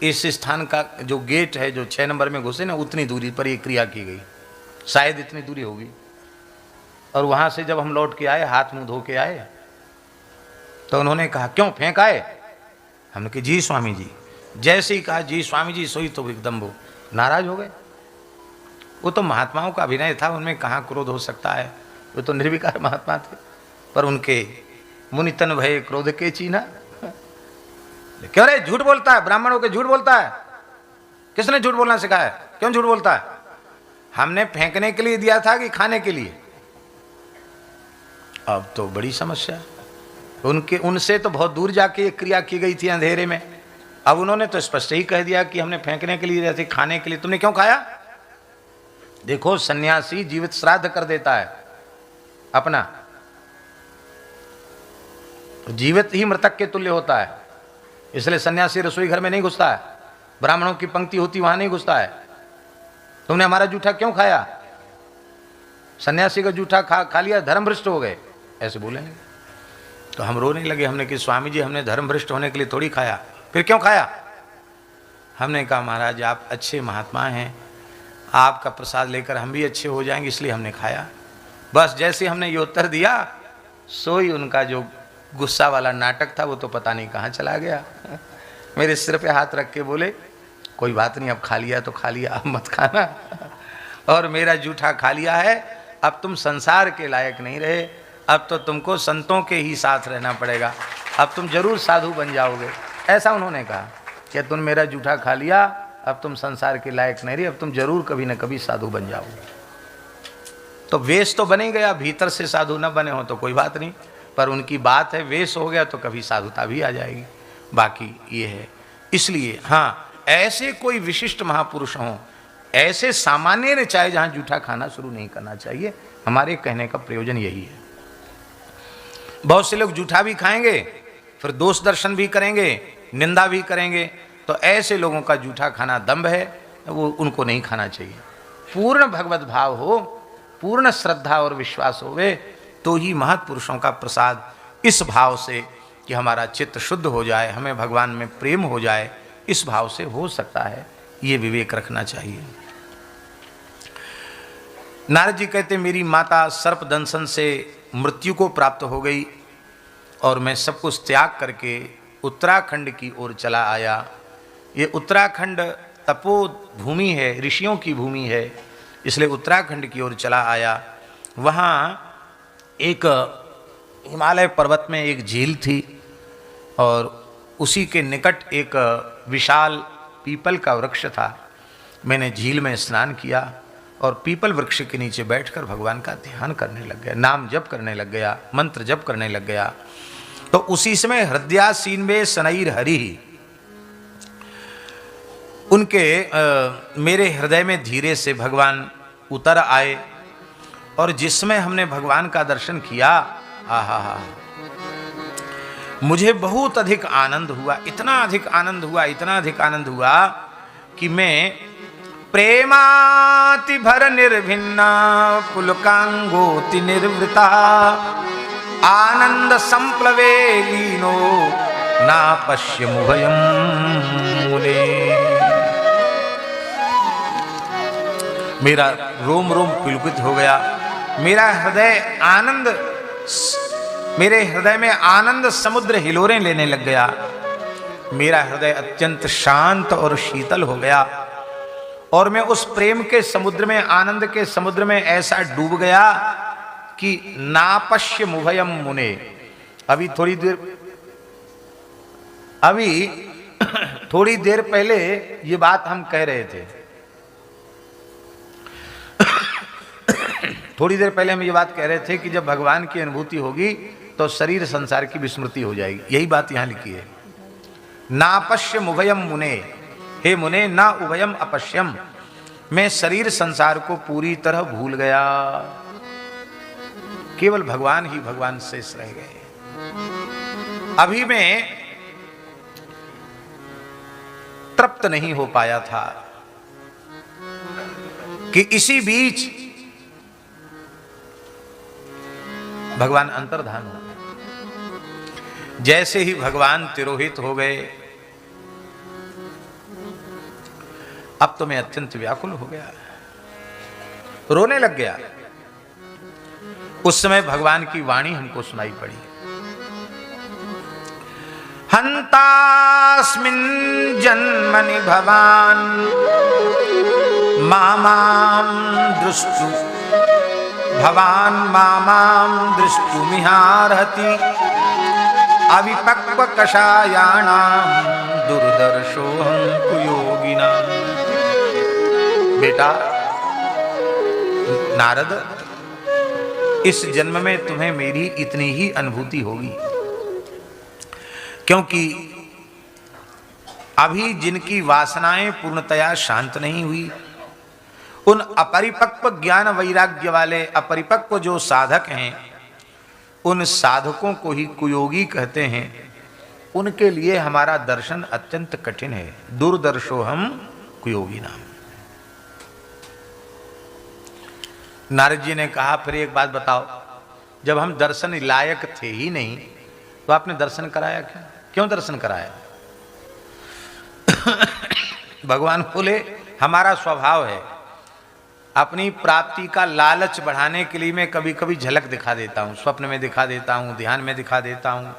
इस स्थान का जो गेट है, जो 6 नंबर में घुसे ना, उतनी दूरी पर ये क्रिया की गई, शायद इतनी दूरी होगी। और वहाँ से जब हम लौट के आए, हाथ मुंह धो के आए, तो उन्होंने कहा क्यों फेंक आए। हमने कहा जी स्वामी जी। जैसे ही कहा जी स्वामी जी, सोई तो एकदम वो नाराज हो गए। वो तो महात्माओं का अभिनय था, उनमें कहाँ क्रोध हो सकता है, वो तो निर्विकार महात्मा थे। पर उनके मुनितन भय क्रोध के चीना। क्यों रे झूठ बोलता है, ब्राह्मणों के झूठ बोलता है, किसने झूठ बोलना सिखाया, क्यों झूठ बोलता है। हमने फेंकने के लिए दिया था कि खाने के लिए। अब तो बड़ी समस्या। उनसे तो बहुत दूर जाके एक क्रिया की गई थी अंधेरे में। अब उन्होंने तो स्पष्ट ही कह दिया कि हमने फेंकने के लिए दिया था, खाने के लिए तुमने क्यों खाया। देखो सन्यासी जीवित श्राद्ध कर देता है अपना, जीवित ही मृतक के तुल्य होता है। इसलिए सन्यासी रसोई घर में नहीं घुसता है, ब्राह्मणों की पंक्ति होती वहां नहीं घुसता है। तुमने हमारा जूठा क्यों खाया, सन्यासी का जूठा खा लिया, धर्म भ्रष्ट हो गए, ऐसे बोलेंगे। तो हम रोने लगे। हमने कि स्वामी जी हमने धर्म भ्रष्ट होने के लिए थोड़ी खाया, फिर क्यों खाया। हमने कहा महाराज आप अच्छे महात्मा हैं, आपका प्रसाद लेकर हम भी अच्छे हो जाएंगे, इसलिए हमने खाया। बस जैसे हमने ये उत्तर दिया, सोई उनका जो गुस्सा वाला नाटक था वो तो पता नहीं कहाँ चला गया। मेरे सिर पे हाथ रख के बोले कोई बात नहीं, अब खा लिया तो खा लिया, अब मत खाना। और मेरा जूठा खा लिया है, अब तुम संसार के लायक नहीं रहे, अब तो तुमको संतों के ही साथ रहना पड़ेगा, अब तुम जरूर साधु बन जाओगे। ऐसा उन्होंने कहा कि तुम मेरा जूठा खा लिया, अब तुम संसार के लायक नहीं रहे, अब तुम जरूर कभी न कभी साधु बन जाओगे। तो वेश तो बने गया, भीतर से साधु न बने हो तो कोई बात नहीं, पर उनकी बात है वेश हो गया तो कभी साधुता भी आ जाएगी। बाकी ये है। इसलिए हाँ, ऐसे कोई विशिष्ट महापुरुष हों, ऐसे सामान्य ने चाहे जहाँ जूठा खाना शुरू नहीं करना चाहिए। हमारे कहने का प्रयोजन यही है। बहुत से लोग जूठा भी खाएंगे, फिर दोष दर्शन भी करेंगे, निंदा भी करेंगे, तो ऐसे लोगों का जूठा खाना दंभ है, वो उनको नहीं खाना चाहिए। पूर्ण भगवत भाव हो, पूर्ण श्रद्धा और विश्वास होवे तो ही महत्पुरुषों का प्रसाद इस भाव से कि हमारा चित्त शुद्ध हो जाए, हमें भगवान में प्रेम हो जाए, इस भाव से हो सकता है। ये विवेक रखना चाहिए। नारद जी कहते मेरी माता सर्प दंशन से मृत्यु को प्राप्त हो गई और मैं सब कुछ त्याग करके उत्तराखंड की ओर चला आया। ये उत्तराखंड तपो भूमि है, ऋषियों की भूमि है, इसलिए उत्तराखंड की ओर चला आया। वहाँ एक हिमालय पर्वत में एक झील थी और उसी के निकट एक विशाल पीपल का वृक्ष था। मैंने झील में स्नान किया और पीपल वृक्ष के नीचे बैठकर भगवान का ध्यान करने लग गया, नाम जप करने लग गया, मंत्र जप करने लग गया। तो उसी समय हृदयासीन में सनईर हरि, उनके मेरे हृदय में धीरे से भगवान उतर आए और जिसमें हमने भगवान का दर्शन किया, आहा, मुझे बहुत अधिक आनंद हुआ, इतना अधिक आनंद हुआ, इतना अधिक आनंद हुआ कि मैं प्रेमाति भर निर्भिन्ना पुलकांगोति निर्वृता आनंद संप्लवे लीनो ना पश्य मुभयम मूले। मेरा रोम रोम पुलकित हो गया, मेरा हृदय आनंद, मेरे हृदय में आनंद समुद्र हिलोरें लेने लग गया। मेरा हृदय अत्यंत शांत और शीतल हो गया और मैं उस प्रेम के समुद्र में, आनंद के समुद्र में ऐसा डूब गया कि नापश्य मुभयम मुने। अभी थोड़ी देर पहले ये बात हम कह रहे थे। थोड़ी देर पहले हम ये बात कह रहे थे कि जब भगवान की अनुभूति होगी तो शरीर संसार की विस्मृति हो जाएगी। यही बात यहां लिखी है, नापश्य मुभयम मुने। हे मुने, ना उभयम अपश्यम, मैं शरीर संसार को पूरी तरह भूल गया, केवल भगवान ही भगवान शेष रह गए। अभी मैं तृप्त नहीं हो पाया था कि इसी बीच भगवान अंतर्धान हो गए। जैसे ही भगवान तिरोहित हो गए, अब तो मैं अत्यंत व्याकुल हो गया, रोने लग गया। उस समय भगवान की वाणी हमको सुनाई पड़ी, हंतास्मिन् जन्मनि भवान मामां दृष्टु, भवान मामां दृष्टुमिहार्हति, अविपक्व कषायाणां दुर्दर्शोऽहं कुयोगिनाम्। बेटा नारद, इस जन्म में तुम्हें मेरी इतनी ही अनुभूति होगी, क्योंकि अभी जिनकी वासनाएं पूर्णतया शांत नहीं हुई, उन अपरिपक्व ज्ञान वैराग्य वाले अपरिपक्व जो साधक हैं, उन साधकों को ही कुयोगी कहते हैं। उनके लिए हमारा दर्शन अत्यंत कठिन है। दुर्दर्शो हम कुयोगी नाम। नारद जी ने कहा, फिर एक बात बताओ, जब हम दर्शन लायक थे ही नहीं तो आपने दर्शन कराया क्यों? क्यों दर्शन कराया? भगवान बोले, हमारा स्वभाव है, अपनी प्राप्ति का लालच बढ़ाने के लिए मैं कभी कभी झलक दिखा देता हूं, स्वप्न में दिखा देता हूं, ध्यान में दिखा देता हूं।